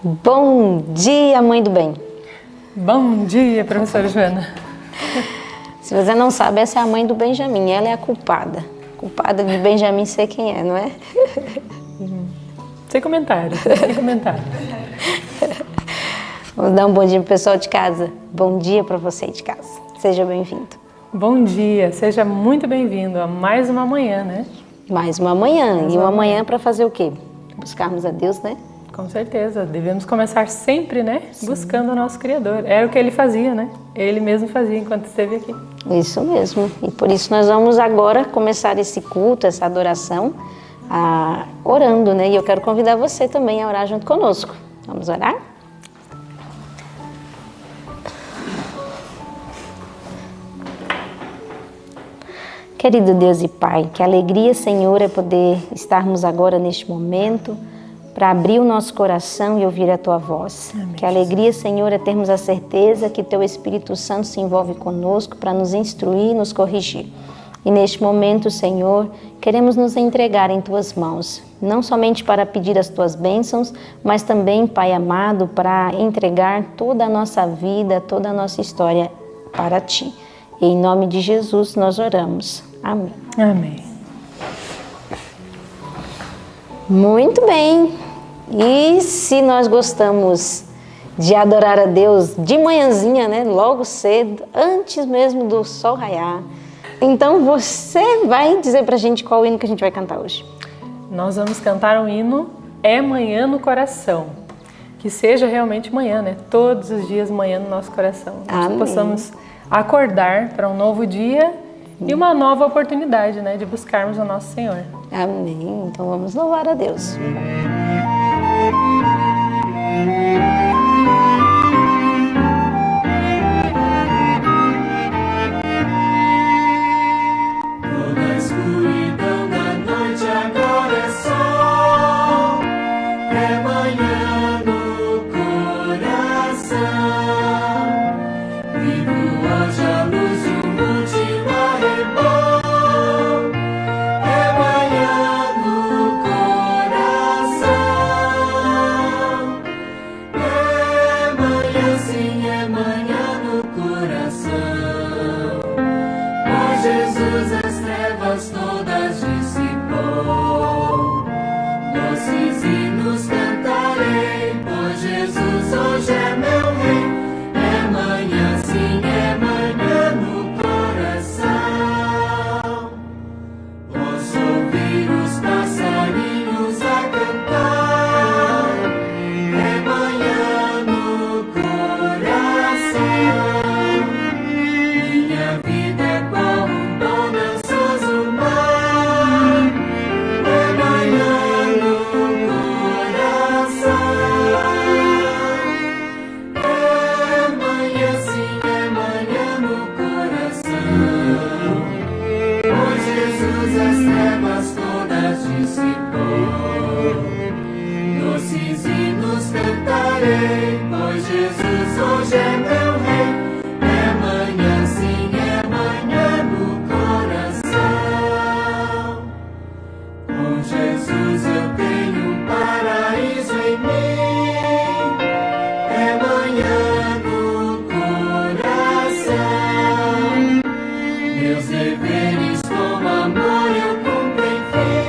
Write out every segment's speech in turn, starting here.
Bom dia, mãe do bem. Bom dia, professora Joana. Se você não sabe, essa é a mãe do Benjamin. Ela é a culpada. Culpada de Benjamin ser quem é, não é? Sem comentário, sem comentário. Vamos dar um bom dia pro pessoal de casa. Bom dia para você de casa. Seja bem-vindo. Bom dia, seja muito bem-vindo a mais uma manhã, né? Mais uma manhã. E uma manhã para fazer o quê? Buscarmos a Deus, né? Com certeza, devemos começar sempre, né? Sim. Buscando o nosso Criador. Era o que ele fazia, né? Ele mesmo fazia enquanto esteve aqui. Isso mesmo. E por isso nós vamos agora começar esse culto, essa adoração, orando, né? E eu quero convidar você também a orar junto conosco. Vamos orar? Querido Deus e Pai, que alegria, Senhor, é poder estarmos agora neste momento para abrir o nosso coração e ouvir a Tua voz. Amém. Que alegria, Senhor, é termos a certeza que Teu Espírito Santo se envolve conosco para nos instruir e nos corrigir. E neste momento, Senhor, queremos nos entregar em Tuas mãos, não somente para pedir as Tuas bênçãos, mas também, Pai amado, para entregar toda a nossa vida, toda a nossa história para Ti. E em nome de Jesus nós oramos. Amém. Amém. Muito bem. E se nós gostamos de adorar a Deus de manhãzinha, né, logo cedo, antes mesmo do sol raiar, então você vai dizer pra gente qual hino que a gente vai cantar hoje. Nós vamos cantar um hino, É Manhã no Coração. Que seja realmente manhã, né? Todos os dias manhã no nosso coração. Que possamos acordar para um novo dia e uma nova oportunidade, né, de buscarmos o nosso Senhor. Amém. Então vamos louvar a Deus. Meus deveres com amor eu cumpro enfim.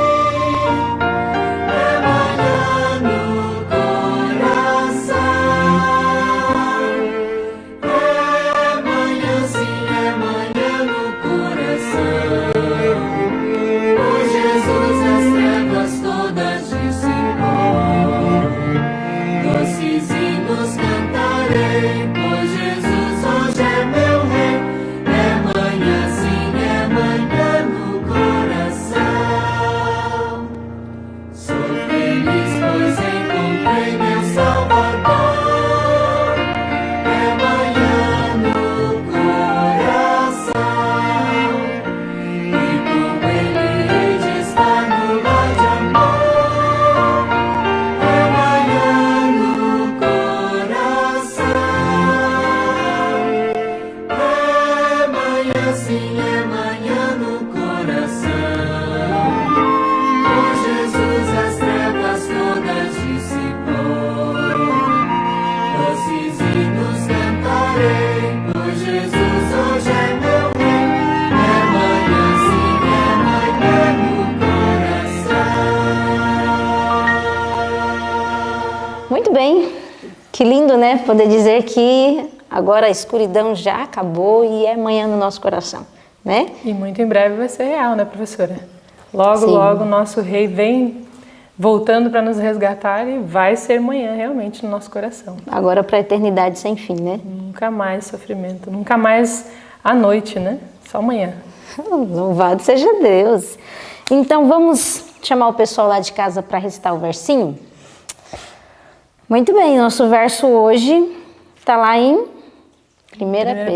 Que lindo, né? Poder dizer que agora a escuridão já acabou e é manhã no nosso coração, né? E muito em breve vai ser real, né, professora? Logo, Sim. logo o nosso rei vem voltando para nos resgatar e vai ser manhã realmente no nosso coração. Agora para a eternidade sem fim, né? Nunca mais sofrimento, nunca mais à noite, né? Só amanhã. Louvado seja Deus. Então vamos chamar o pessoal lá de casa para recitar o versinho? Muito bem, nosso verso hoje está lá em 1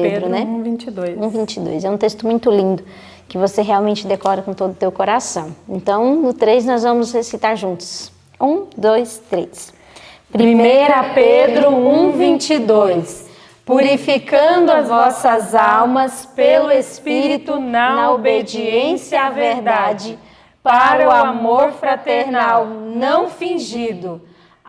Pedro, né? 1:22. 1:22. É um texto muito lindo, que você realmente decora com todo o teu coração. Então, no 3 nós vamos recitar juntos. 1, 2, 3. 1 Pedro 1:22. Purificando as vossas almas pelo Espírito na obediência à verdade, para o amor fraternal não fingido.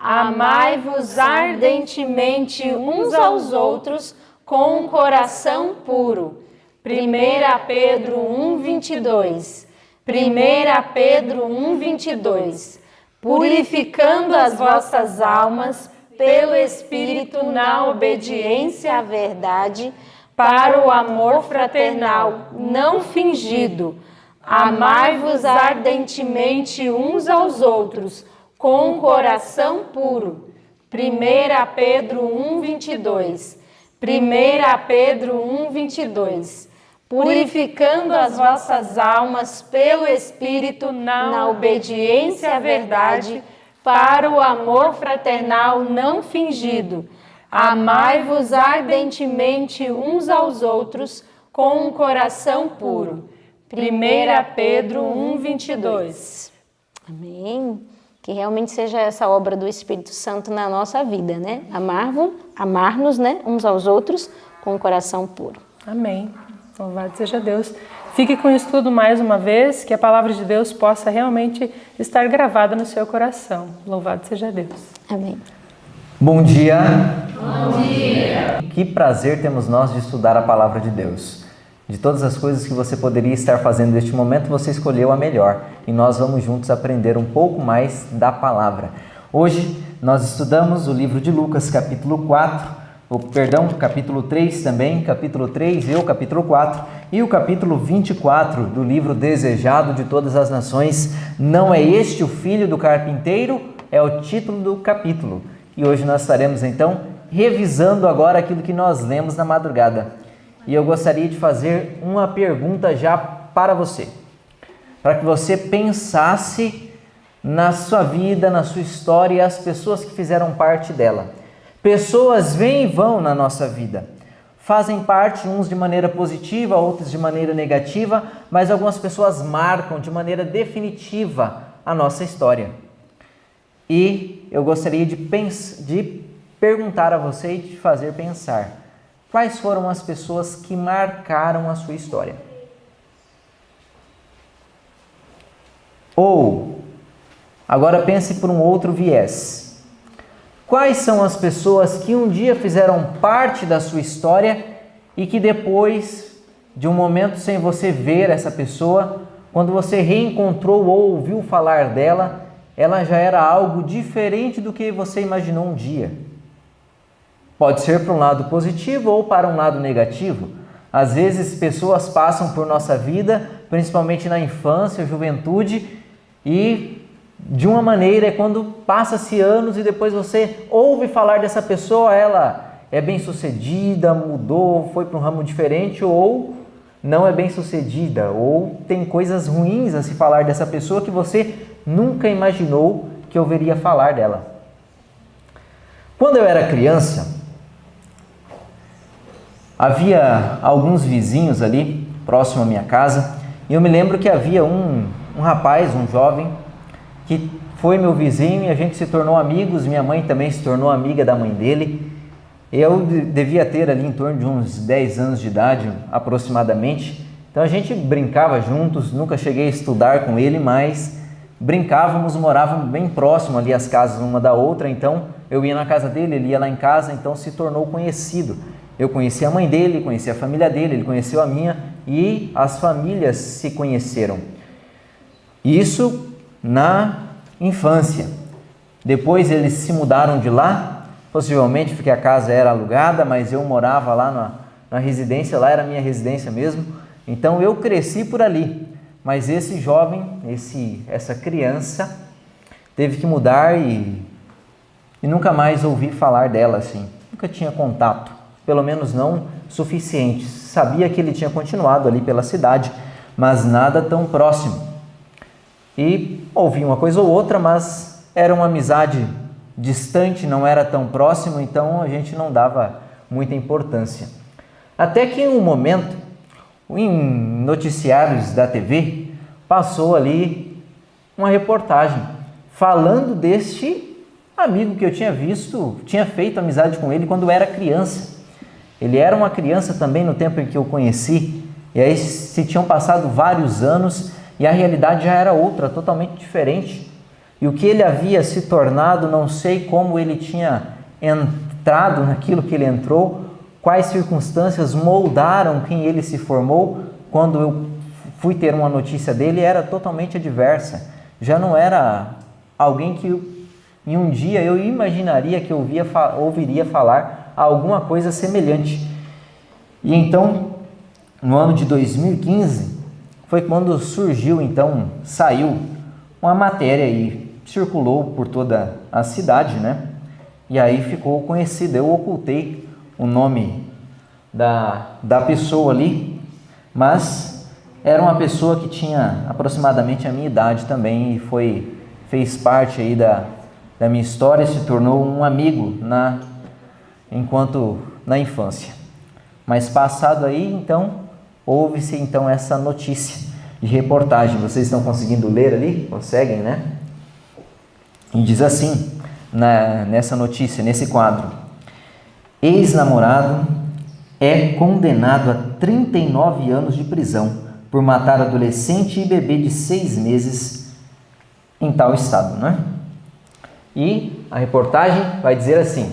Amai-vos ardentemente uns aos outros com um coração puro. 1 Pedro 1:22. 1 Pedro 1:22. Purificando as vossas almas pelo Espírito na obediência à verdade, para o amor fraternal não fingido. Amai-vos ardentemente uns aos outros com um coração puro. 1 Pedro 1:22. 1 Pedro 1:22. Purificando as vossas almas pelo Espírito na obediência à verdade, para o amor fraternal não fingido. Amai-vos ardentemente uns aos outros com um coração puro. 1 Pedro 1:22. Amém. Que realmente seja essa obra do Espírito Santo na nossa vida, né? Amar-nos, né, uns aos outros com um coração puro. Amém. Louvado seja Deus. Fique com o estudo mais uma vez, que a palavra de Deus possa realmente estar gravada no seu coração. Louvado seja Deus. Amém. Bom dia. Bom dia. Que prazer temos nós de estudar a palavra de Deus. De todas as coisas que você poderia estar fazendo neste momento, você escolheu a melhor. E nós vamos juntos aprender um pouco mais da palavra. Hoje nós estudamos o livro de Lucas, capítulo 4, capítulo 3 também, capítulo 3 e o capítulo 4, e o capítulo 24 do livro Desejado de Todas as Nações. Não é este o filho do carpinteiro? É o título do capítulo. E hoje nós estaremos então revisando agora aquilo que nós lemos na madrugada. E eu gostaria de fazer uma pergunta já para você, para que você pensasse na sua vida, na sua história e as pessoas que fizeram parte dela. Pessoas vêm e vão na nossa vida, fazem parte uns de maneira positiva, outros de maneira negativa, mas algumas pessoas marcam de maneira definitiva a nossa história. E eu gostaria de perguntar a você e de fazer pensar: quais foram as pessoas que marcaram a sua história? Ou, agora pense por um outro viés. Quais são as pessoas que um dia fizeram parte da sua história e que depois de um momento sem você ver essa pessoa, quando você reencontrou ou ouviu falar dela, ela já era algo diferente do que você imaginou um dia? Pode ser para um lado positivo ou para um lado negativo. Às vezes pessoas passam por nossa vida, principalmente na infância, juventude, e de uma maneira é quando passa-se anos e depois você ouve falar dessa pessoa, ela é bem-sucedida, mudou, foi para um ramo diferente, ou não é bem-sucedida, ou tem coisas ruins a se falar dessa pessoa que você nunca imaginou que ouviria falar dela. Quando eu era criança, havia alguns vizinhos ali, próximo à minha casa, e eu me lembro que havia um rapaz, um jovem, que foi meu vizinho e a gente se tornou amigos. Minha mãe também se tornou amiga da mãe dele. Eu devia ter ali em torno de uns 10 anos de idade, aproximadamente. Então a gente brincava juntos, nunca cheguei a estudar com ele, mas brincávamos, morávamos bem próximo ali as casas uma da outra. Então eu ia na casa dele, ele ia lá em casa, então se tornou conhecido. Eu conheci a mãe dele, conheci a família dele, ele conheceu a minha e as famílias se conheceram. Isso na infância. Depois eles se mudaram de lá possivelmente porque a casa era alugada, mas eu morava lá na residência, lá era a minha residência mesmo. Então eu cresci por ali. Mas esse jovem, essa criança, teve que mudar e nunca mais ouvi falar dela assim. Nunca tinha contato, pelo menos não suficiente. Sabia que ele tinha continuado ali pela cidade, mas nada tão próximo. E ouvi uma coisa ou outra, mas era uma amizade distante, não era tão próximo, então a gente não dava muita importância. Até que em um momento, em noticiários da TV, passou ali uma reportagem falando deste amigo que eu tinha visto, tinha feito amizade com ele quando era criança. Ele era uma criança também no tempo em que eu conheci, e aí se tinham passado vários anos e a realidade já era outra, totalmente diferente. E o que ele havia se tornado, não sei como ele tinha entrado naquilo que ele entrou, quais circunstâncias moldaram quem ele se formou. Quando eu fui ter uma notícia dele, era totalmente adversa. Já não era alguém que em um dia eu imaginaria que eu ouviria falar alguma coisa semelhante. E então, no ano de 2015, foi quando surgiu, então, saiu uma matéria e circulou por toda a cidade, né? E aí ficou conhecido. Eu ocultei o nome da pessoa ali, mas era uma pessoa que tinha aproximadamente a minha idade também e fez parte aí da minha história, se tornou um amigo enquanto na infância. Mas passado aí, então, houve-se então essa notícia de reportagem. Vocês estão conseguindo ler ali? Conseguem, né? E diz assim, nessa notícia, nesse quadro: ex-namorado é condenado a 39 anos de prisão por matar adolescente e bebê de 6 meses em tal estado, né? E a reportagem vai dizer assim: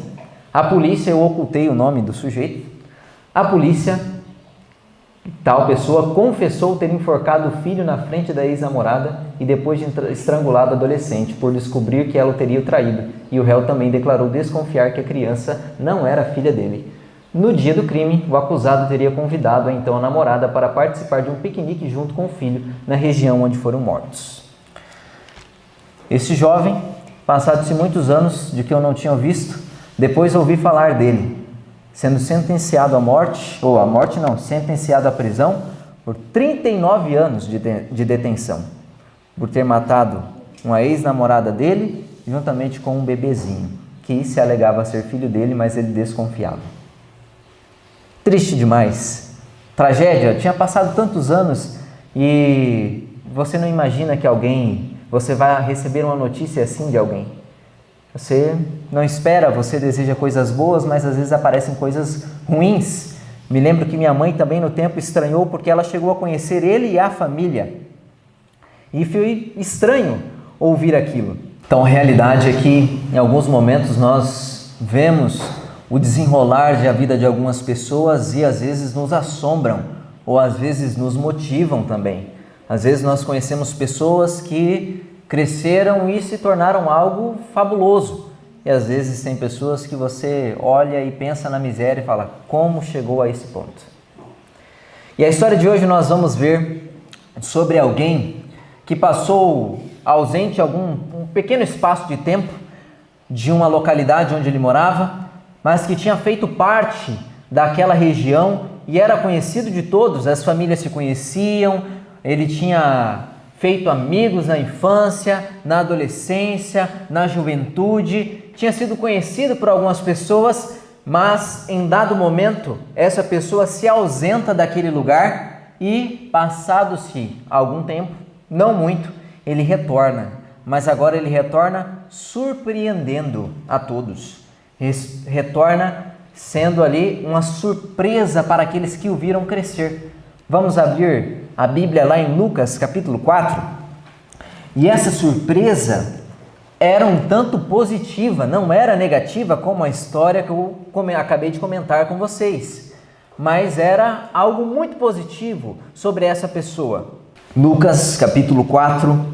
a polícia, eu ocultei o nome do sujeito, a polícia, tal pessoa, confessou ter enforcado o filho na frente da ex-namorada e depois de estrangulado a adolescente por descobrir que ela o teria traído. E o réu também declarou desconfiar que a criança não era filha dele. No dia do crime, o acusado teria convidado então a namorada para participar de um piquenique junto com o filho na região onde foram mortos. Esse jovem, passados-se muitos anos de que eu não tinha visto, depois ouvi falar dele, sendo sentenciado à morte, sentenciado à prisão por 39 anos de detenção, por ter matado uma ex-namorada dele, juntamente com um bebezinho, que se alegava ser filho dele, mas ele desconfiava. Triste demais, tragédia. Tinha passado tantos anos e você não imagina que você vai receber uma notícia assim de alguém. Você não espera, você deseja coisas boas, mas às vezes aparecem coisas ruins. Me lembro que minha mãe também no tempo estranhou porque ela chegou a conhecer ele e a família. E foi estranho ouvir aquilo. Então a realidade é que em alguns momentos nós vemos o desenrolar da vida de algumas pessoas e às vezes nos assombram ou às vezes nos motivam também. Às vezes nós conhecemos pessoas que cresceram e se tornaram algo fabuloso. E às vezes tem pessoas que você olha e pensa na miséria e fala, como chegou a esse ponto? E a história de hoje nós vamos ver sobre alguém que passou ausente um pequeno espaço de tempo de uma localidade onde ele morava, mas que tinha feito parte daquela região e era conhecido de todos, as famílias se conheciam, ele tinha feito amigos na infância, na adolescência, na juventude, tinha sido conhecido por algumas pessoas, mas em dado momento essa pessoa se ausenta daquele lugar e passado-se algum tempo, não muito, ele retorna, mas agora ele retorna surpreendendo a todos. Retorna sendo ali uma surpresa para aqueles que o viram crescer. Vamos abrir a Bíblia lá em Lucas capítulo 4. E essa surpresa era um tanto positiva, não era negativa como a história que eu acabei de comentar com vocês, mas era algo muito positivo sobre essa pessoa. Lucas capítulo 4,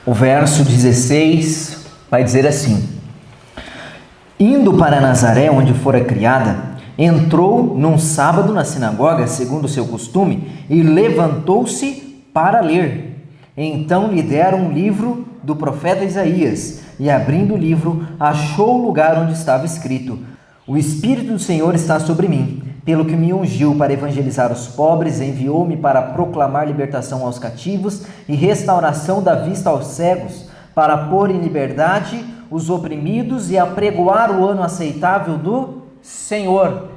o verso 16 vai dizer assim: Indo para Nazaré, onde fora criada, entrou num sábado na sinagoga, segundo o seu costume, e levantou-se para ler. Então lhe deram um livro do profeta Isaías, e abrindo o livro, achou o lugar onde estava escrito: O Espírito do Senhor está sobre mim, pelo que me ungiu para evangelizar os pobres, enviou-me para proclamar libertação aos cativos e restauração da vista aos cegos, para pôr em liberdade os oprimidos e apregoar o ano aceitável do Senhor.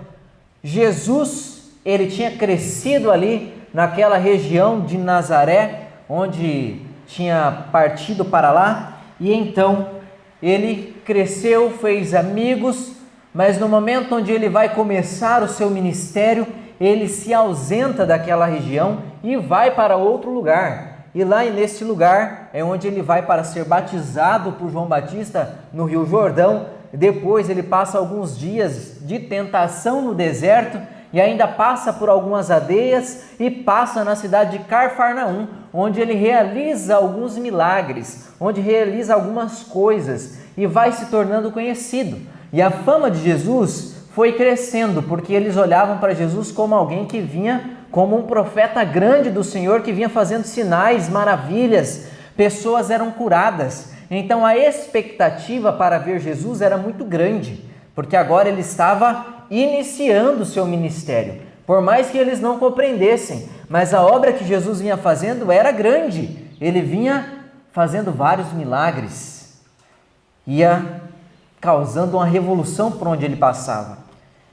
Jesus, ele tinha crescido ali naquela região de Nazaré, onde tinha partido para lá, e então ele cresceu, fez amigos, mas no momento onde ele vai começar o seu ministério, ele se ausenta daquela região e vai para outro lugar. E lá nesse lugar é onde ele vai para ser batizado por João Batista no Rio Jordão. Depois ele passa alguns dias de tentação no deserto e ainda passa por algumas aldeias e passa na cidade de Cafarnaum, onde ele realiza alguns milagres, onde realiza algumas coisas e vai se tornando conhecido. E a fama de Jesus foi crescendo, porque eles olhavam para Jesus como alguém que vinha como um profeta grande do Senhor, que vinha fazendo sinais, maravilhas, pessoas eram curadas. Então a expectativa para ver Jesus era muito grande, porque agora ele estava iniciando o seu ministério. Por mais que eles não compreendessem, mas a obra que Jesus vinha fazendo era grande. Ele vinha fazendo vários milagres, ia causando uma revolução por onde ele passava.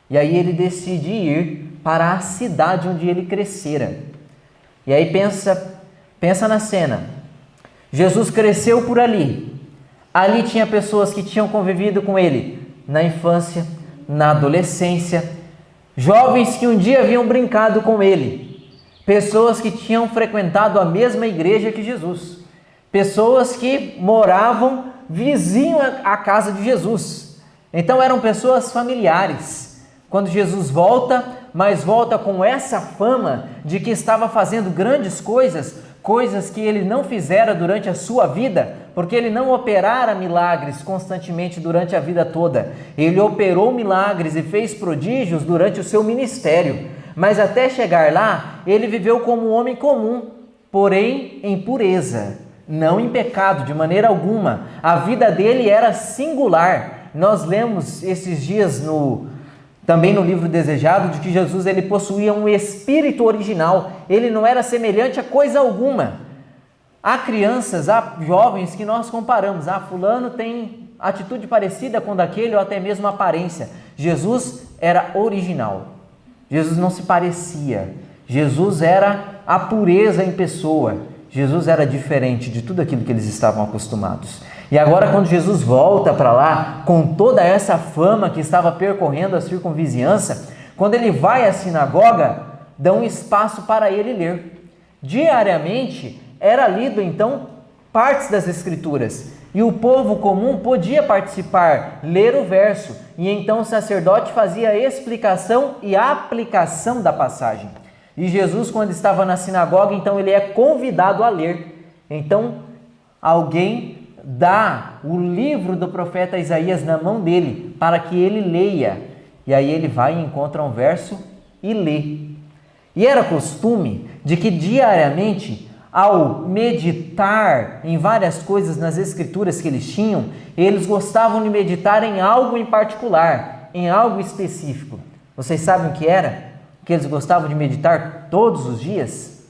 E aí ele decide ir para a cidade onde ele crescera. E aí pensa na cena. Jesus cresceu por ali. Ali tinha pessoas que tinham convivido com ele na infância, na adolescência, jovens que um dia haviam brincado com ele, pessoas que tinham frequentado a mesma igreja que Jesus, pessoas que moravam vizinho à casa de Jesus. Então eram pessoas familiares. Quando Jesus volta, mas volta com essa fama de que estava fazendo grandes coisas, coisas que ele não fizera durante a sua vida, porque ele não operara milagres constantemente durante a vida toda. Ele operou milagres e fez prodígios durante o seu ministério, mas até chegar lá, ele viveu como um homem comum, porém em pureza, não em pecado de maneira alguma. A vida dele era singular. Nós lemos esses dias também no livro Desejado, de que Jesus ele possuía um espírito original, ele não era semelhante a coisa alguma. Há crianças, há jovens que nós comparamos, fulano tem atitude parecida com daquele ou até mesmo aparência. Jesus era original, Jesus não se parecia, Jesus era a pureza em pessoa, Jesus era diferente de tudo aquilo que eles estavam acostumados. E agora quando Jesus volta para lá, com toda essa fama que estava percorrendo a circunvizinhança, quando ele vai à sinagoga, dão espaço para ele ler. Diariamente era lido então partes das Escrituras, e o povo comum podia participar, ler o verso, e então o sacerdote fazia a explicação e a aplicação da passagem. E Jesus, quando estava na sinagoga, então ele é convidado a ler. Então alguém dá o livro do profeta Isaías na mão dele, para que ele leia. E aí ele vai e encontra um verso e lê. E era costume de que diariamente, ao meditar em várias coisas nas escrituras que eles tinham, eles gostavam de meditar em algo em particular, em algo específico. Vocês sabem o que era? Que eles gostavam de meditar todos os dias?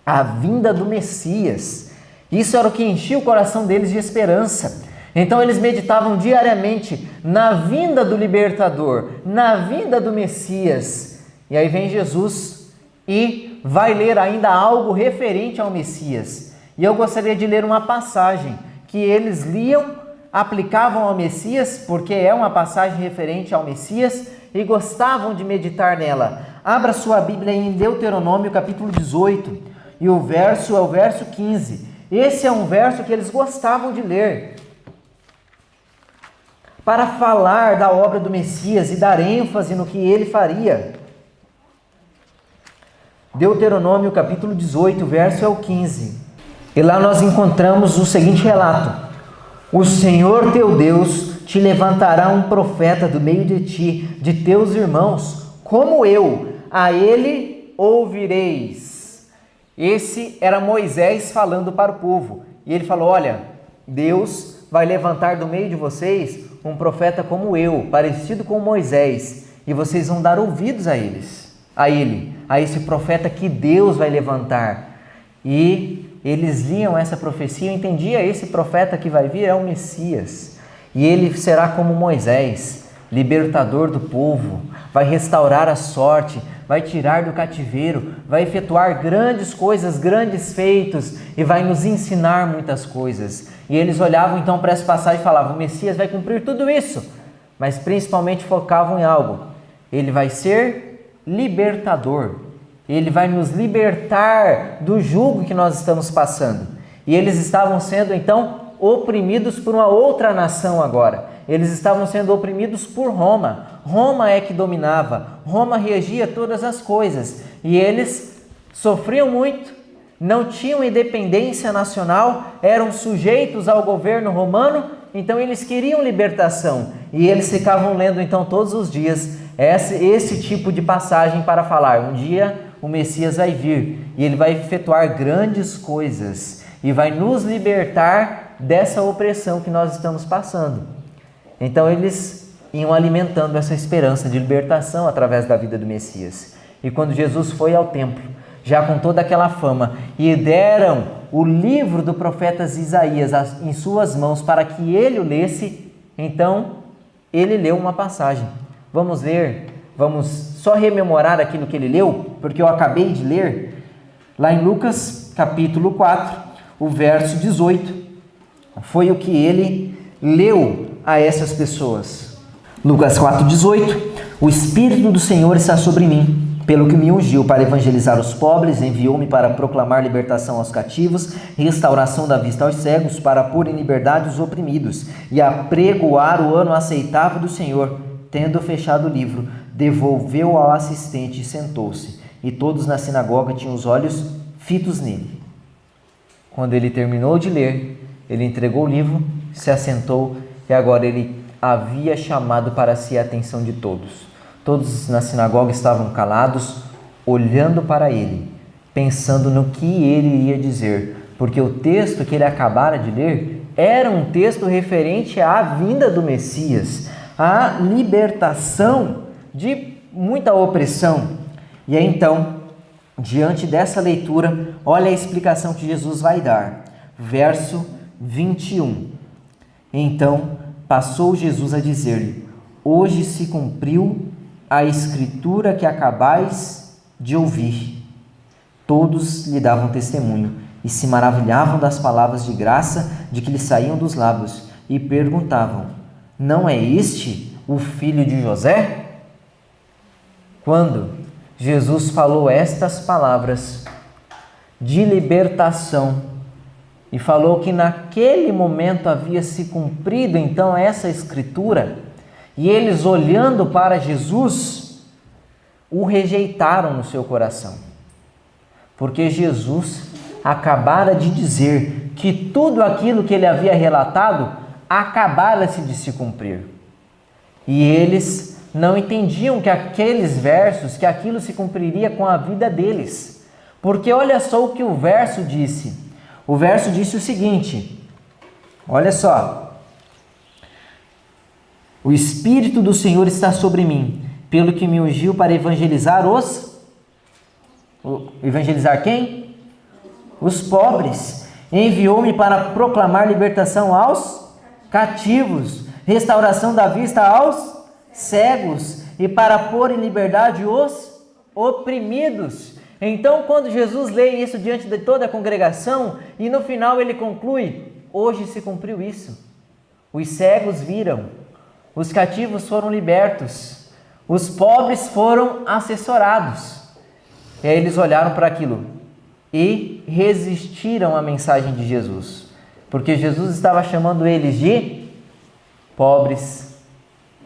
A vinda do Messias. Isso era o que enchia o coração deles de esperança. Então eles meditavam diariamente na vinda do libertador, na vinda do Messias. E aí vem Jesus e vai ler ainda algo referente ao Messias. E eu gostaria de ler uma passagem que eles liam, aplicavam ao Messias, porque é uma passagem referente ao Messias, e gostavam de meditar nela. Abra sua Bíblia em Deuteronômio capítulo 18, e o verso é o verso 15. Esse é um verso que eles gostavam de ler para falar da obra do Messias e dar ênfase no que ele faria. Deuteronômio capítulo 18, verso é o 15. E lá nós encontramos o seguinte relato: O Senhor teu Deus te levantará um profeta do meio de ti, de teus irmãos, como eu, a ele ouvireis. Esse era Moisés falando para o povo. E ele falou: olha, Deus vai levantar do meio de vocês um profeta como eu, parecido com Moisés, e vocês vão dar ouvidos a esse profeta que Deus vai levantar. E eles liam essa profecia e entendiam: esse profeta que vai vir é o Messias, e ele será como Moisés, libertador do povo, vai restaurar a sorte, vai tirar do cativeiro, vai efetuar grandes coisas, grandes feitos, e vai nos ensinar muitas coisas. E eles olhavam então para essa passagem e falavam: o Messias vai cumprir tudo isso, mas principalmente focavam em algo: ele vai ser libertador, ele vai nos libertar do jugo que nós estamos passando. E eles estavam sendo então oprimidos por uma outra nação agora. Eles estavam sendo oprimidos por Roma. Roma é que dominava, Roma regia todas as coisas, e eles sofriam muito, não tinham independência nacional, eram sujeitos ao governo romano, então eles queriam libertação, e eles ficavam lendo então todos os dias esse tipo de passagem para falar: um dia o Messias vai vir, e ele vai efetuar grandes coisas, e vai nos libertar dessa opressão que nós estamos passando. Então eles iam alimentando essa esperança de libertação através da vida do Messias. E quando Jesus foi ao templo, já com toda aquela fama, e deram o livro do profeta Isaías em suas mãos para que ele o lesse, então ele leu uma passagem. Vamos ler, vamos só rememorar aquilo que ele leu, porque eu acabei de ler, lá em Lucas capítulo 4, o verso 18, foi o que ele leu a essas pessoas. Lucas 4,18: o Espírito do Senhor está sobre mim, pelo que me ungiu para evangelizar os pobres, enviou-me para proclamar libertação aos cativos, restauração da vista aos cegos, para pôr em liberdade os oprimidos, e apregoar o ano aceitável do Senhor. Tendo fechado o livro, devolveu ao assistente e sentou-se, e todos na sinagoga tinham os olhos fitos nele. Quando ele terminou de ler, ele entregou o livro, se assentou, e agora ele havia chamado para si a atenção de todos. Todos na sinagoga estavam calados, olhando para ele, pensando no que ele iria dizer, porque o texto que ele acabara de ler era um texto referente à vinda do Messias, à libertação de muita opressão. E aí então, diante dessa leitura, olha a explicação que Jesus vai dar. Verso 21. Então passou Jesus a dizer-lhe: hoje se cumpriu a escritura que acabais de ouvir. Todos lhe davam testemunho e se maravilhavam das palavras de graça de que lhe saíam dos lábios, e perguntavam: não é este o filho de José? Quando Jesus falou estas palavras de libertação e falou que naquele momento havia se cumprido então essa escritura, e eles, olhando para Jesus, o rejeitaram no seu coração, porque Jesus acabara de dizer que tudo aquilo que ele havia relatado acabara-se de se cumprir. E eles não entendiam que aqueles versos, que aquilo se cumpriria com a vida deles. Porque olha só o que o verso disse. O verso disse o seguinte, olha só: o Espírito do Senhor está sobre mim, pelo que me ungiu para evangelizar Evangelizar quem? Os pobres. Enviou-me para proclamar libertação aos cativos, restauração da vista aos cegos, e para pôr em liberdade os oprimidos. Então, quando Jesus lê isso diante de toda a congregação, e no final ele conclui: hoje se cumpriu isso. Os cegos viram, os cativos foram libertos, os pobres foram assessorados. E aí eles olharam para aquilo e resistiram à mensagem de Jesus, porque Jesus estava chamando eles de pobres,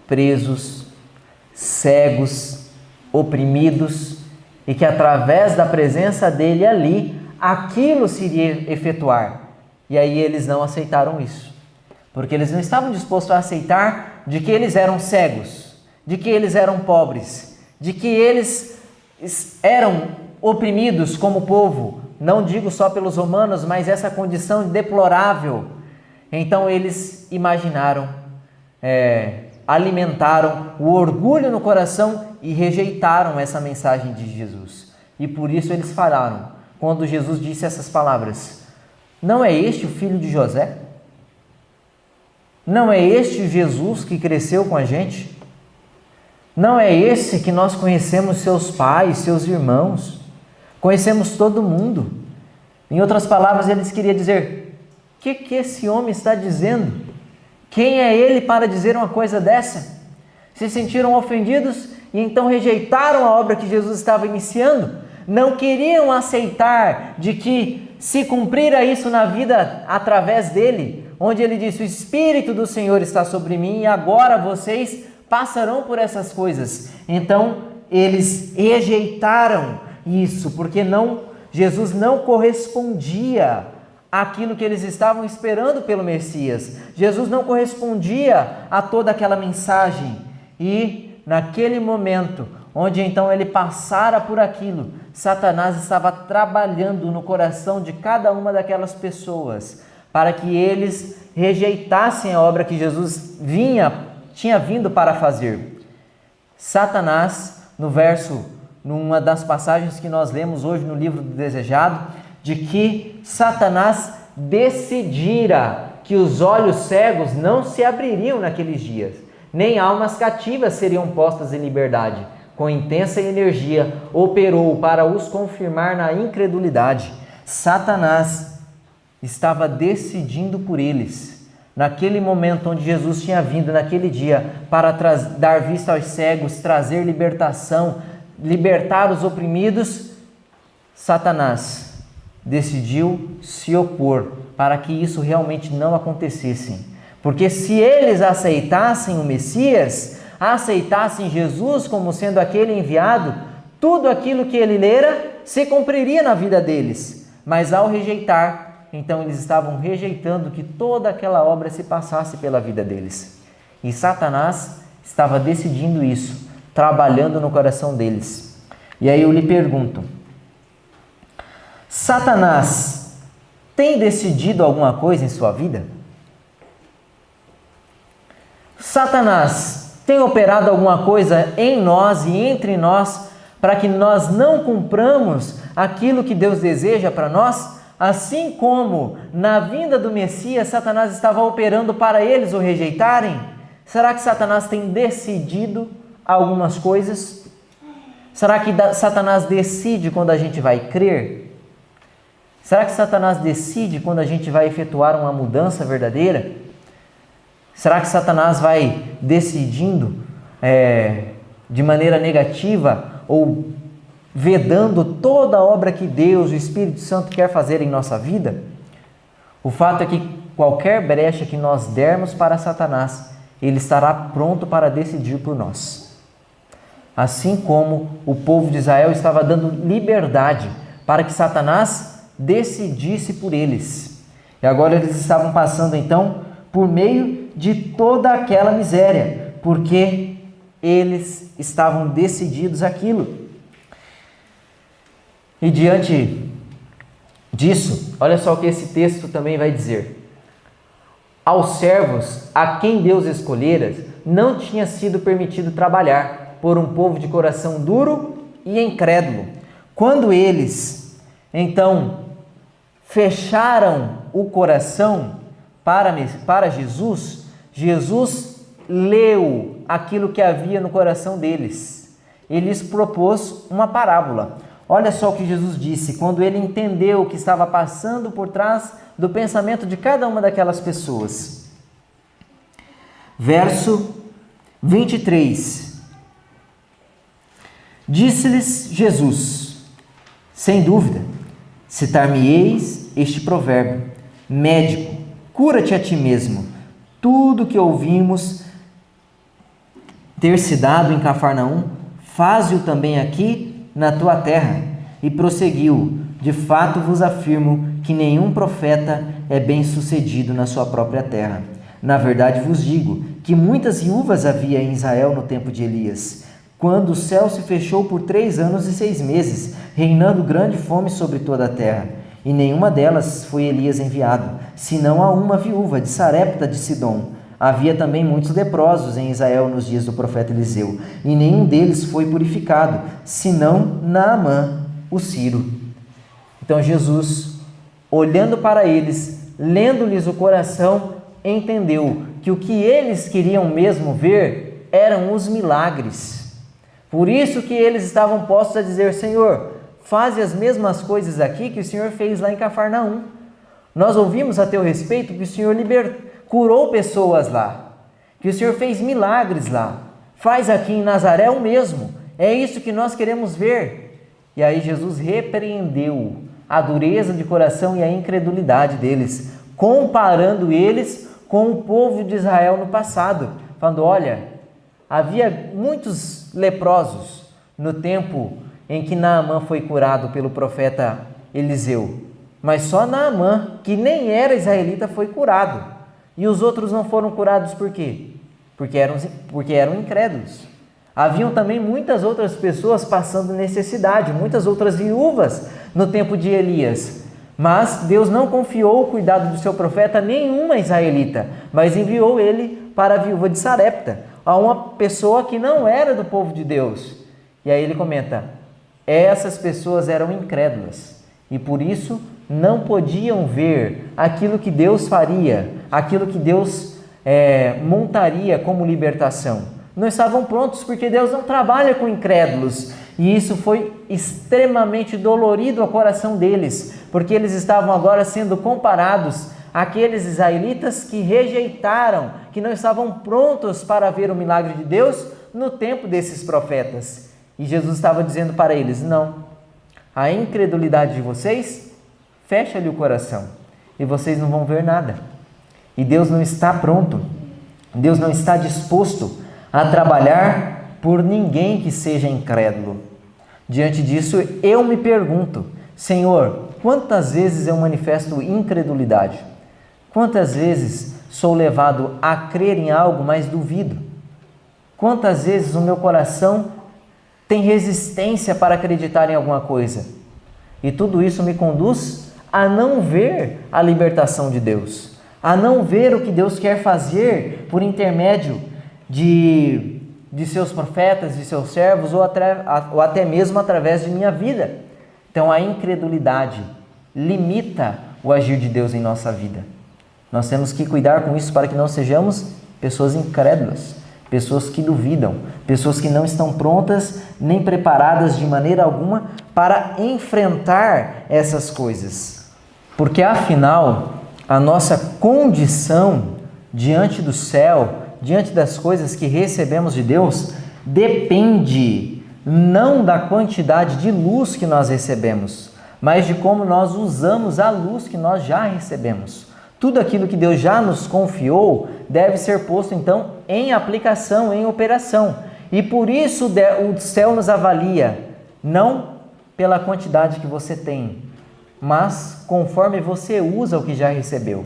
presos, cegos, oprimidos, e que através da presença dele ali, aquilo se iria efetuar. E aí eles não aceitaram isso. porque eles não estavam dispostos a aceitar de que eles eram cegos, de que eles eram pobres, de que eles eram oprimidos como povo, não digo só pelos romanos, mas essa condição deplorável. Então eles imaginaram, alimentaram o orgulho no coração e rejeitaram essa mensagem de Jesus. E por isso eles falaram, quando Jesus disse essas palavras: não é este o filho de José? Não é este o Jesus que cresceu com a gente? Não é esse que nós conhecemos seus pais, seus irmãos? Conhecemos todo mundo. Em outras palavras, eles queriam dizer: o que esse homem está dizendo? Quem é ele para dizer uma coisa dessa? Se sentiram ofendidos e então rejeitaram a obra que Jesus estava iniciando. Não queriam aceitar de que se cumprira isso na vida através dele, onde ele disse: o Espírito do Senhor está sobre mim e agora vocês passarão por essas coisas. Então eles rejeitaram isso, porque Jesus não correspondia àquilo que eles estavam esperando pelo Messias. Jesus não correspondia a toda aquela mensagem. E naquele momento, onde então ele passara por aquilo, Satanás estava trabalhando no coração de cada uma daquelas pessoas, para que eles rejeitassem a obra que Jesus tinha vindo para fazer. Satanás, numa das passagens que nós lemos hoje no livro do Desejado, de que Satanás decidira que os olhos cegos não se abririam naqueles dias, nem almas cativas seriam postas em liberdade. Com intensa energia, operou para os confirmar na incredulidade. Satanás estava decidindo por eles. Naquele momento onde Jesus tinha vindo, naquele dia, para dar vista aos cegos, trazer libertação, libertar os oprimidos, Satanás decidiu se opor para que isso realmente não acontecesse. Porque se eles aceitassem o Messias, aceitassem Jesus como sendo aquele enviado, tudo aquilo que ele lera se cumpriria na vida deles. Mas ao rejeitar, então eles estavam rejeitando que toda aquela obra se passasse pela vida deles. E Satanás estava decidindo isso, trabalhando no coração deles. E aí eu lhe pergunto: Satanás tem decidido alguma coisa em sua vida? Satanás tem operado alguma coisa em nós e entre nós para que nós não cumpramos aquilo que Deus deseja para nós? Assim como na vinda do Messias, Satanás estava operando para eles o rejeitarem? Será que Satanás tem decidido algumas coisas? Será que Satanás decide quando a gente vai crer? Será que Satanás decide quando a gente vai efetuar uma mudança verdadeira? Será que Satanás vai decidindo de maneira negativa ou vedando toda a obra que Deus, o Espírito Santo, quer fazer em nossa vida? O fato é que qualquer brecha que nós dermos para Satanás, ele estará pronto para decidir por nós. Assim como o povo de Israel estava dando liberdade para que Satanás decidisse por eles. E agora eles estavam passando então por meio de toda aquela miséria, porque eles estavam decididos àquilo. E diante disso, olha só o que esse texto também vai dizer: aos servos a quem Deus escolhera, não tinha sido permitido trabalhar, por um povo de coração duro e incrédulo. Quando eles, então, fecharam o coração para Jesus, Jesus leu aquilo que havia no coração deles. Ele lhes propôs uma parábola. Olha só o que Jesus disse, quando ele entendeu o que estava passando por trás do pensamento de cada uma daquelas pessoas. Verso 23. Disse-lhes Jesus: sem dúvida, citar-me-eis este provérbio: médico, cura-te a ti mesmo. Tudo que ouvimos ter se dado em Cafarnaum, faze-o também aqui na tua terra. E prosseguiu: de fato vos afirmo que nenhum profeta é bem-sucedido na sua própria terra. Na verdade vos digo que muitas viúvas havia em Israel no tempo de Elias, quando o céu se fechou por 3 anos e 6 meses, reinando grande fome sobre toda a terra. E nenhuma delas foi Elias enviado, senão a uma viúva de Sarepta de Sidom. Havia também muitos leprosos em Israel nos dias do profeta Eliseu, e nenhum deles foi purificado, senão Naamã, o sírio. Então Jesus, olhando para eles, lendo-lhes o coração, entendeu que o que eles queriam mesmo ver eram os milagres. Por isso que eles estavam postos a dizer: Senhor, faze as mesmas coisas aqui que o Senhor fez lá em Cafarnaum. Nós ouvimos a teu respeito que o Senhor curou pessoas lá, que o Senhor fez milagres lá. Faz aqui em Nazaré o mesmo. É isso que nós queremos ver. E aí Jesus repreendeu a dureza de coração e a incredulidade deles, comparando eles com o povo de Israel no passado, falando: olha, havia muitos leprosos no tempo em que Naamã foi curado pelo profeta Eliseu, mas só Naamã, que nem era israelita, foi curado. E os outros não foram curados por quê? Porque eram incrédulos. Haviam também muitas outras pessoas passando necessidade, muitas outras viúvas no tempo de Elias. Mas Deus não confiou o cuidado do seu profeta a nenhuma israelita, mas enviou ele para a viúva de Sarepta, a uma pessoa que não era do povo de Deus. E aí ele comenta: essas pessoas eram incrédulas e por isso não podiam ver aquilo que Deus faria, aquilo que Deus montaria como libertação. Não estavam prontos porque Deus não trabalha com incrédulos. E isso foi extremamente dolorido ao coração deles, porque eles estavam agora sendo comparados àqueles israelitas que rejeitaram, que não estavam prontos para ver o milagre de Deus no tempo desses profetas. E Jesus estava dizendo para eles: não, a incredulidade de vocês fecha-lhe o coração e vocês não vão ver nada. E Deus não está pronto, Deus não está disposto a trabalhar por ninguém que seja incrédulo. Diante disso, eu me pergunto: Senhor, quantas vezes eu manifesto incredulidade? Quantas vezes sou levado a crer em algo, mas duvido? Quantas vezes o meu coração tem resistência para acreditar em alguma coisa? E tudo isso me conduz a não ver a libertação de Deus, a não ver o que Deus quer fazer por intermédio de seus profetas, de seus servos, ou até mesmo através de minha vida. Então a incredulidade limita o agir de Deus em nossa vida. Nós temos que cuidar com isso para que não sejamos pessoas incrédulas, pessoas que duvidam, pessoas que não estão prontas nem preparadas de maneira alguma para enfrentar essas coisas. Porque afinal, a nossa condição diante do céu, diante das coisas que recebemos de Deus, depende não da quantidade de luz que nós recebemos, mas de como nós usamos a luz que nós já recebemos. Tudo aquilo que Deus já nos confiou deve ser posto então em aplicação, em operação. E por isso o céu nos avalia, não pela quantidade que você tem, mas conforme você usa o que já recebeu.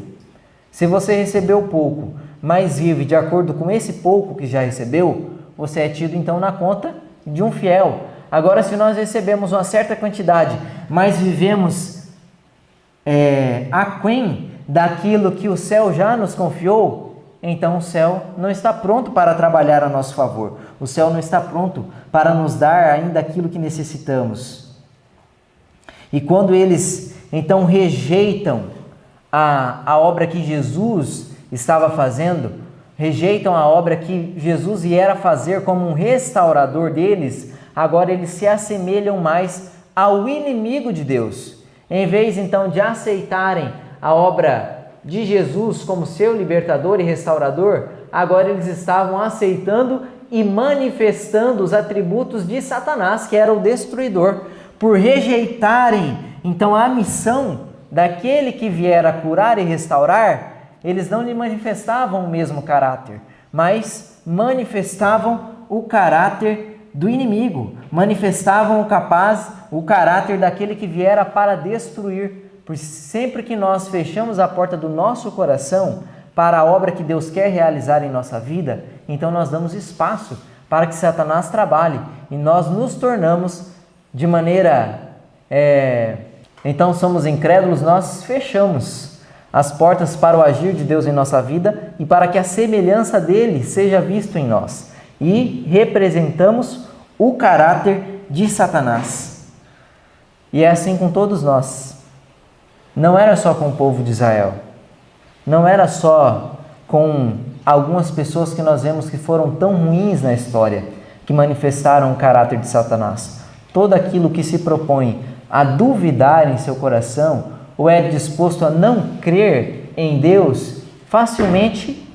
Se você recebeu pouco, mas vive de acordo com esse pouco que já recebeu, você é tido então na conta de um fiel. Agora, se nós recebemos uma certa quantidade, mas vivemos aquém daquilo que o céu já nos confiou, então o céu não está pronto para trabalhar a nosso favor. O céu não está pronto para nos dar ainda aquilo que necessitamos. E quando eles então rejeitam a obra que Jesus estava fazendo, rejeitam a obra que Jesus viera fazer como um restaurador deles, agora eles se assemelham mais ao inimigo de Deus. Em vez então de aceitarem a obra de Jesus como seu libertador e restaurador, agora eles estavam aceitando e manifestando os atributos de Satanás, que era o destruidor. Por rejeitarem então a missão daquele que viera curar e restaurar, eles não lhe manifestavam o mesmo caráter, mas manifestavam o caráter do inimigo, manifestavam o caráter daquele que viera para destruir. Por sempre que nós fechamos a porta do nosso coração para a obra que Deus quer realizar em nossa vida, então nós damos espaço para que Satanás trabalhe e nós nos tornamos de maneira... Então somos incrédulos, nós fechamos as portas para o agir de Deus em nossa vida e para que a semelhança dele seja vista em nós. E representamos o caráter de Satanás. E é assim com todos nós. Não era só com o povo de Israel. Não era só com algumas pessoas que nós vemos que foram tão ruins na história, que manifestaram o caráter de Satanás. Todo aquilo que se propõe a duvidar em seu coração ou é disposto a não crer em Deus, facilmente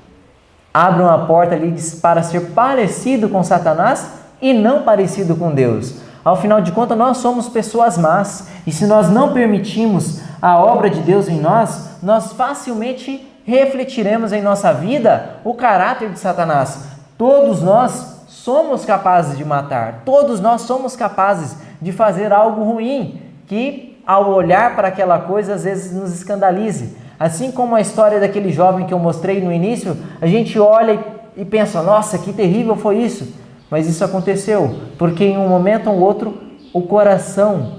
abre uma porta ali para ser parecido com Satanás e não parecido com Deus. Ao final de contas, nós somos pessoas más e se nós não permitimos a obra de Deus em nós, nós facilmente refletiremos em nossa vida o caráter de Satanás. Todos nós somos capazes de matar, todos nós somos capazes de fazer algo ruim, que ao olhar para aquela coisa às vezes nos escandalize. Assim como a história daquele jovem que eu mostrei no início, a gente olha e pensa, nossa, que terrível foi isso. Mas isso aconteceu, porque em um momento ou outro o coração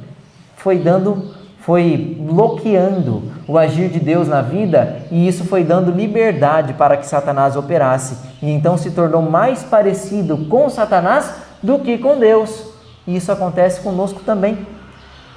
foi bloqueando o agir de Deus na vida e isso foi dando liberdade para que Satanás operasse. E então se tornou mais parecido com Satanás do que com Deus. E isso acontece conosco também.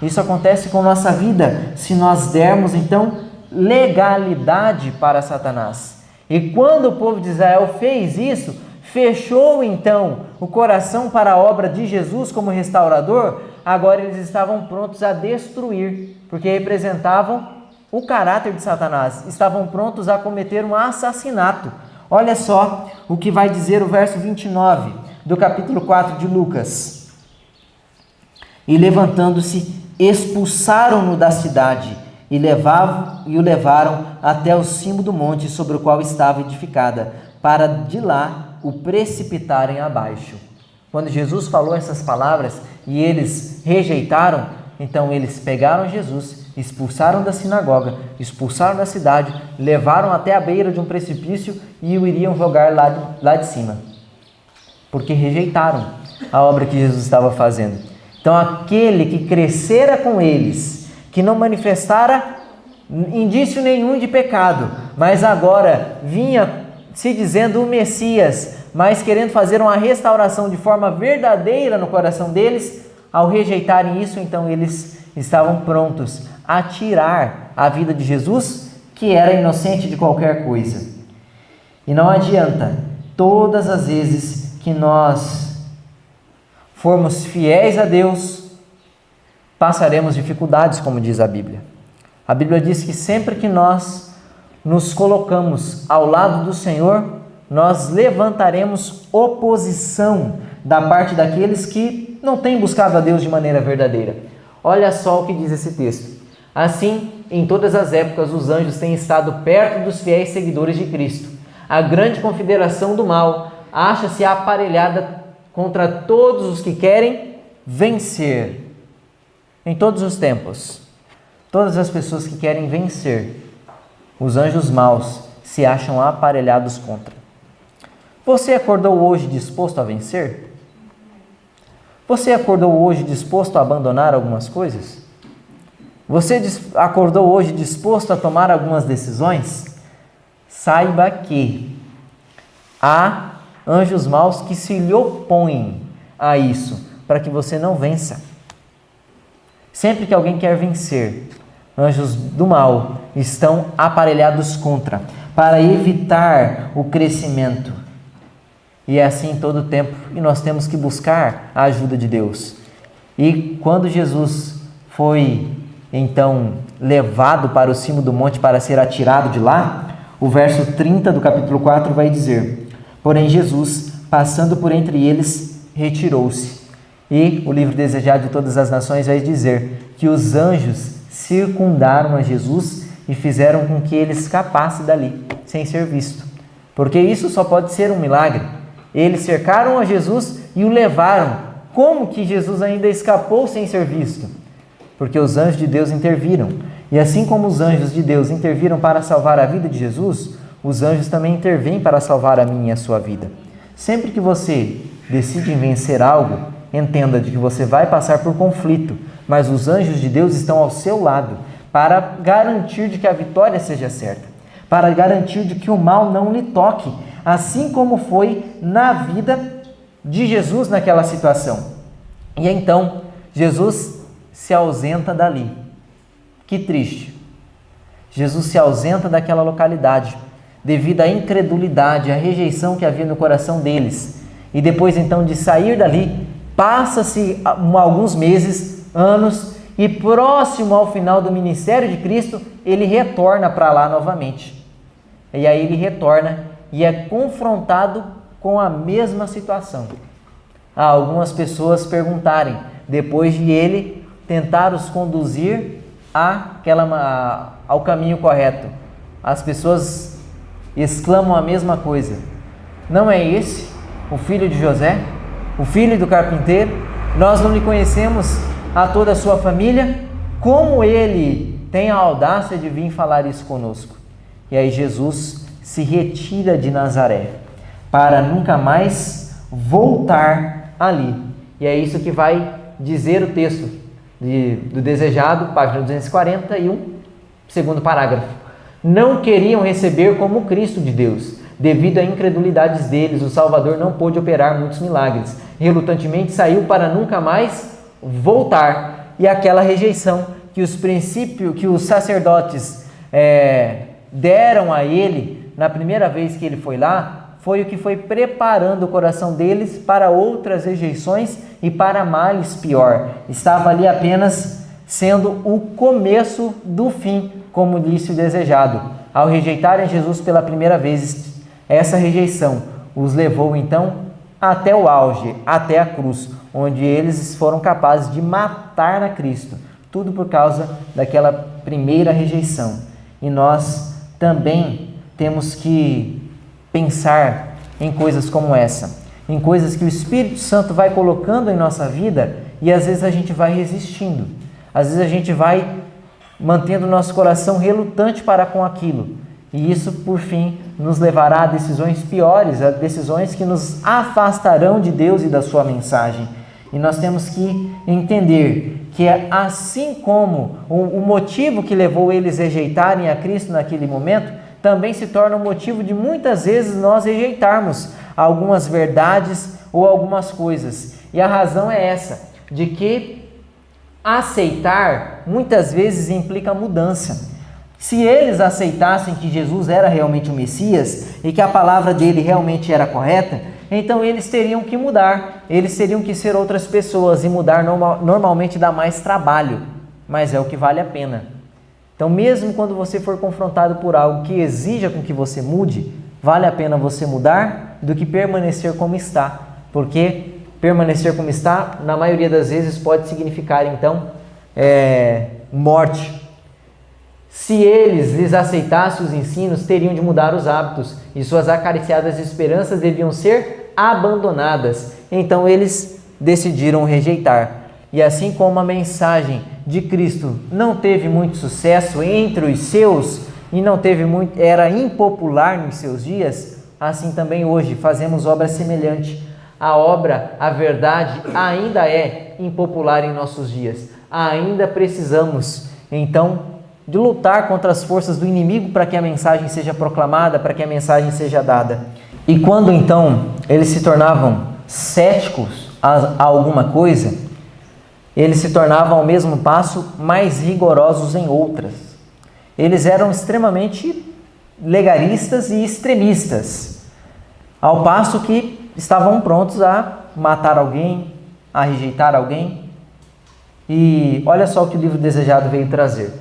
Isso acontece com nossa vida, se nós dermos então legalidade para Satanás. E quando o povo de Israel fez isso, fechou então o coração para a obra de Jesus como restaurador, agora eles estavam prontos a destruir, porque representavam o caráter de Satanás, estavam prontos a cometer um assassinato. Olha só o que vai dizer o verso 29 do capítulo 4 de Lucas. E levantando-se, expulsaram-no da cidade e o levaram até o cimo do monte sobre o qual estava edificada, para de lá o precipitarem abaixo. Quando Jesus falou essas palavras e eles rejeitaram, então eles pegaram Jesus, expulsaram da sinagoga, expulsaram da cidade, levaram até a beira de um precipício e o iriam jogar lá de cima, porque rejeitaram a obra que Jesus estava fazendo. Então aquele que crescera com eles, que não manifestara indício nenhum de pecado, mas agora vinha se dizendo o Messias, mas querendo fazer uma restauração de forma verdadeira no coração deles, ao rejeitarem isso, então eles estavam prontos a tirar a vida de Jesus, que era inocente de qualquer coisa. E não adianta, todas as vezes que nós formos fiéis a Deus, passaremos dificuldades, como diz a Bíblia. A Bíblia diz que sempre que nós nos colocamos ao lado do Senhor, nós levantaremos oposição da parte daqueles que não têm buscado a Deus de maneira verdadeira. Olha só o que diz esse texto. Assim, em todas as épocas, os anjos têm estado perto dos fiéis seguidores de Cristo. A grande confederação do mal acha-se aparelhada contra todos os que querem vencer. Em todos os tempos, todas as pessoas que querem vencer, os anjos maus se acham aparelhados contra. Você acordou hoje disposto a vencer? Você acordou hoje disposto a abandonar algumas coisas? Você acordou hoje disposto a tomar algumas decisões? Saiba que há anjos maus que se lhe opõem a isso, para que você não vença. Sempre que alguém quer vencer, anjos do mal estão aparelhados contra, para evitar o crescimento. E é assim todo o tempo, e nós temos que buscar a ajuda de Deus. E quando Jesus foi, então, levado para o cimo do monte para ser atirado de lá, o verso 30 do capítulo 4 vai dizer: porém Jesus, passando por entre eles, retirou-se. E o livro Desejado de Todas as Nações vai dizer que os anjos circundaram a Jesus e fizeram com que ele escapasse dali, sem ser visto. Porque isso só pode ser um milagre. Eles cercaram a Jesus e o levaram. Como que Jesus ainda escapou sem ser visto? Porque os anjos de Deus interviram. E assim como os anjos de Deus interviram para salvar a vida de Jesus, os anjos também intervêm para salvar a minha e a sua vida. Sempre que você decide vencer algo, entenda de que você vai passar por conflito, mas os anjos de Deus estão ao seu lado para garantir de que a vitória seja certa, para garantir de que o mal não lhe toque, assim como foi na vida de Jesus naquela situação. E então, Jesus se ausenta dali. Que triste. Jesus se ausenta daquela localidade devido à incredulidade, à rejeição que havia no coração deles. E depois então de sair dali, passa-se alguns meses, anos, e próximo ao final do ministério de Cristo, ele retorna para lá novamente. E aí ele retorna e é confrontado com a mesma situação. Algumas pessoas perguntarem, depois de ele tentar os conduzir ao caminho correto, as pessoas exclamam a mesma coisa: não é esse o filho de José, o filho do carpinteiro? Nós não lhe conhecemos a toda a sua família? Como ele tem a audácia de vir falar isso conosco? E aí Jesus se retira de Nazaré para nunca mais voltar ali. E é isso que vai dizer o texto do Desejado, página 241, segundo parágrafo. Não queriam receber como Cristo de Deus. Devido à incredulidade deles, o Salvador não pôde operar muitos milagres. Relutantemente saiu para nunca mais voltar. E aquela rejeição que os sacerdotes deram a ele na primeira vez que ele foi lá, foi o que foi preparando o coração deles para outras rejeições e para males pior. Estava ali apenas sendo o começo do fim, como disse o Desejado. Ao rejeitarem Jesus pela primeira vez, essa rejeição os levou então até o auge, até a cruz, onde eles foram capazes de matar a Cristo. Tudo por causa daquela primeira rejeição. E nós também temos que pensar em coisas como essa, em coisas que o Espírito Santo vai colocando em nossa vida e às vezes a gente vai resistindo, às vezes a gente vai mantendo o nosso coração relutante para com aquilo, e isso por fim nos levará a decisões piores, a decisões que nos afastarão de Deus e da sua mensagem. E nós temos que entender que assim como o motivo que levou eles a rejeitarem a Cristo naquele momento, também se torna um motivo de muitas vezes nós rejeitarmos algumas verdades ou algumas coisas. E a razão é essa, de que aceitar muitas vezes implica mudança. Se eles aceitassem que Jesus era realmente o Messias e que a palavra dele realmente era correta, então eles teriam que mudar, eles teriam que ser outras pessoas, e mudar normalmente dá mais trabalho, mas é o que vale a pena. Então, mesmo quando você for confrontado por algo que exija com que você mude, vale a pena você mudar do que permanecer como está. Porque permanecer como está, na maioria das vezes, pode significar, então, morte. Se eles lhes aceitassem os ensinos, teriam de mudar os hábitos e suas acariciadas esperanças deviam ser abandonadas. Então, eles decidiram rejeitar. E assim como a mensagem de Cristo não teve muito sucesso entre os seus e era impopular nos seus dias, assim também hoje fazemos obra semelhante. A verdade ainda é impopular em nossos dias. Ainda precisamos, então, de lutar contra as forças do inimigo para que a mensagem seja proclamada, para que a mensagem seja dada. E quando então eles se tornavam céticos a alguma coisa, eles se tornavam ao mesmo passo mais rigorosos em outras. Eles eram extremamente legalistas e extremistas, ao passo que estavam prontos a matar alguém, a rejeitar alguém. E olha só o que o livro Desejado veio trazer.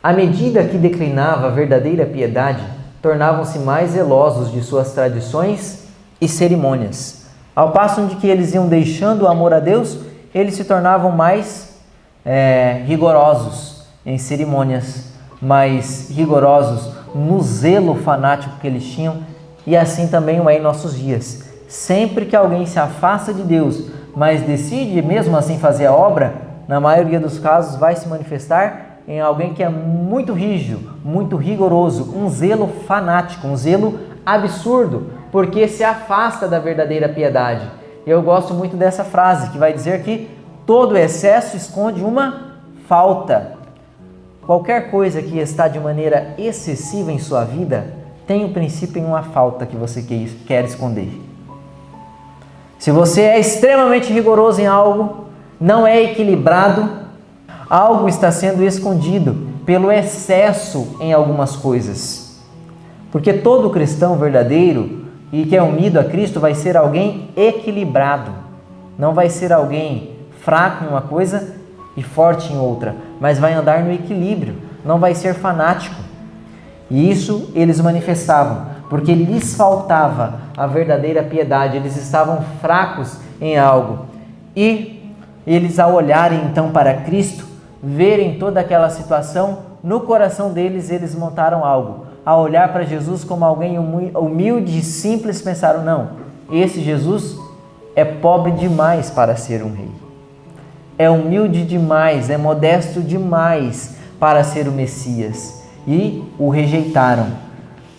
À medida que declinava a verdadeira piedade, tornavam-se mais zelosos de suas tradições e cerimônias. Ao passo de que eles iam deixando o amor a Deus, eles se tornavam mais rigorosos em cerimônias, mais rigorosos no zelo fanático que eles tinham, e assim também é em nossos dias. Sempre que alguém se afasta de Deus, mas decide mesmo assim fazer a obra, na maioria dos casos vai se manifestar em alguém que é muito rígido, muito rigoroso, um zelo fanático, um zelo absurdo, porque se afasta da verdadeira piedade. Eu gosto muito dessa frase, que vai dizer que todo excesso esconde uma falta. Qualquer coisa que está de maneira excessiva em sua vida tem o princípio em uma falta que você quer esconder. Se você é extremamente rigoroso em algo, não é equilibrado, algo está sendo escondido pelo excesso em algumas coisas. Porque todo cristão verdadeiro e que é unido a Cristo vai ser alguém equilibrado. Não vai ser alguém fraco em uma coisa e forte em outra, mas vai andar no equilíbrio, não vai ser fanático. E isso eles manifestavam, porque lhes faltava a verdadeira piedade, eles estavam fracos em algo. E eles, ao olharem então para Cristo, verem toda aquela situação, no coração deles eles montaram algo. Ao olhar para Jesus como alguém humilde e simples, pensaram, não, esse Jesus é pobre demais para ser um rei. É humilde demais, é modesto demais para ser o Messias. E o rejeitaram.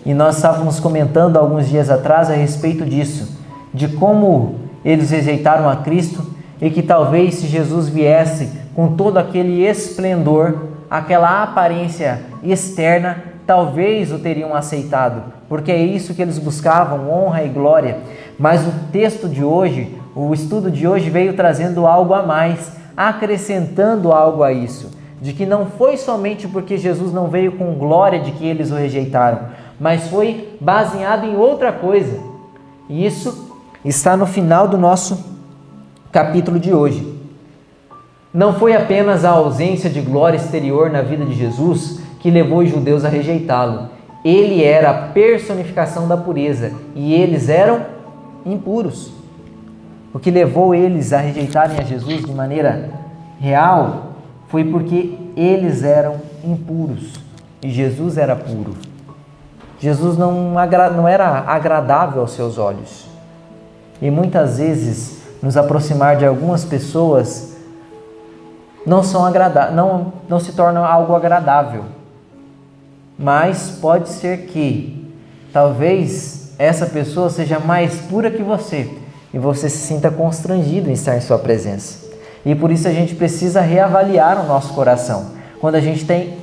E nós estávamos comentando alguns dias atrás a respeito disso, de como eles rejeitaram a Cristo e que talvez se Jesus viesse com todo aquele esplendor, aquela aparência externa, talvez o teriam aceitado, porque é isso que eles buscavam, honra e glória. Mas o texto de hoje, o estudo de hoje veio trazendo algo a mais, acrescentando algo a isso, de que não foi somente porque Jesus não veio com glória de que eles o rejeitaram, mas foi baseado em outra coisa. E isso está no final do nosso capítulo de hoje. Não foi apenas a ausência de glória exterior na vida de Jesus que levou os judeus a rejeitá-lo. Ele era a personificação da pureza e eles eram impuros. O que levou eles a rejeitarem a Jesus de maneira real foi porque eles eram impuros e Jesus era puro. Jesus não era agradável aos seus olhos. E muitas vezes nos aproximar de algumas pessoas não se torna algo agradável. Mas pode ser que talvez essa pessoa seja mais pura que você e você se sinta constrangido em estar em sua presença. E por isso a gente precisa reavaliar o nosso coração. Quando a gente tem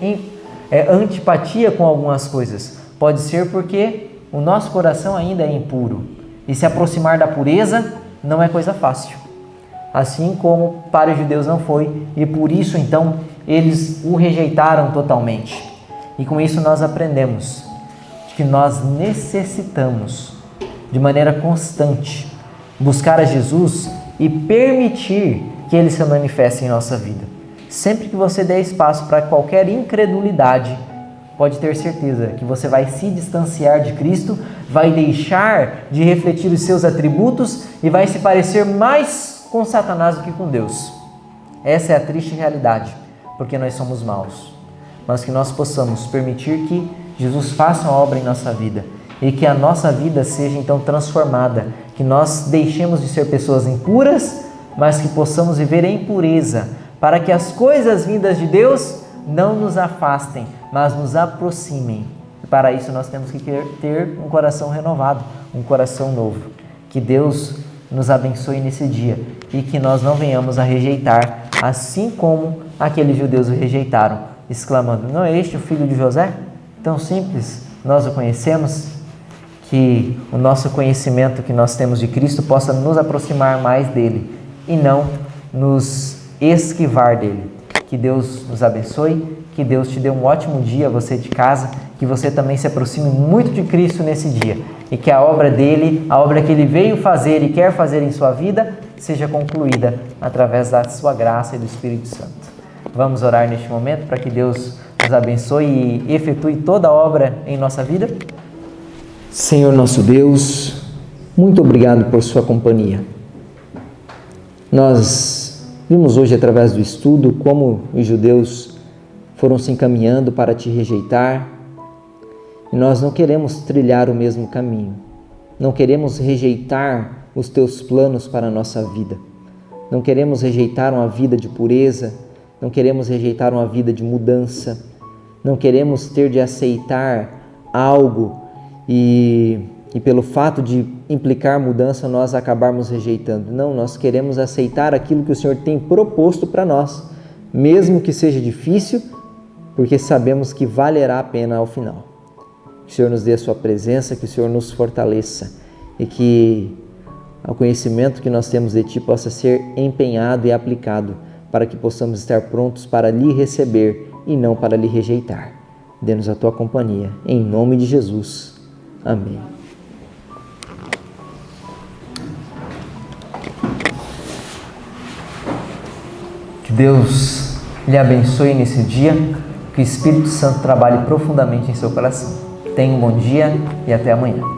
antipatia com algumas coisas, pode ser porque o nosso coração ainda é impuro. E se aproximar da pureza não é coisa fácil. Assim como para os judeus não foi, e por isso então eles o rejeitaram totalmente. E com isso nós aprendemos que nós necessitamos, de maneira constante, buscar a Jesus e permitir que Ele se manifeste em nossa vida. Sempre que você der espaço para qualquer incredulidade, pode ter certeza que você vai se distanciar de Cristo, vai deixar de refletir os seus atributos e vai se parecer mais com Satanás do que com Deus. Essa é a triste realidade, porque nós somos maus. Mas que nós possamos permitir que Jesus faça uma obra em nossa vida e que a nossa vida seja então transformada, que nós deixemos de ser pessoas impuras, mas que possamos viver em pureza, para que as coisas vindas de Deus não nos afastem, mas nos aproximem. E para isso nós temos que ter um coração renovado, um coração novo. Que Deus nos abençoe nesse dia e que nós não venhamos a rejeitar, assim como aqueles judeus o rejeitaram, exclamando, não é este o filho de José? Tão simples, nós o conhecemos. Que o nosso conhecimento que nós temos de Cristo possa nos aproximar mais dele e não nos esquivar dele. Que Deus nos abençoe, que Deus te dê um ótimo dia, você de casa, que você também se aproxime muito de Cristo nesse dia e que a obra dele, a obra que ele veio fazer e quer fazer em sua vida, seja concluída através da sua graça e do Espírito Santo. Vamos orar neste momento para que Deus nos abençoe e efetue toda a obra em nossa vida. Senhor nosso Deus, muito obrigado por sua companhia. Nós vimos hoje através do estudo como os judeus foram se encaminhando para te rejeitar e nós não queremos trilhar o mesmo caminho. Não queremos rejeitar os teus planos para a nossa vida. Não queremos rejeitar uma vida de pureza, não queremos rejeitar uma vida de mudança, não queremos ter de aceitar algo e pelo fato de implicar mudança nós acabarmos rejeitando. Não, nós queremos aceitar aquilo que o Senhor tem proposto para nós, mesmo que seja difícil, porque sabemos que valerá a pena ao final. Que o Senhor nos dê a sua presença, que o Senhor nos fortaleça e que o conhecimento que nós temos de Ti possa ser empenhado e aplicado para que possamos estar prontos para lhe receber e não para lhe rejeitar. Dê-nos a Tua companhia, em nome de Jesus. Amém. Que Deus lhe abençoe nesse dia, que o Espírito Santo trabalhe profundamente em seu coração. Tenha um bom dia e até amanhã.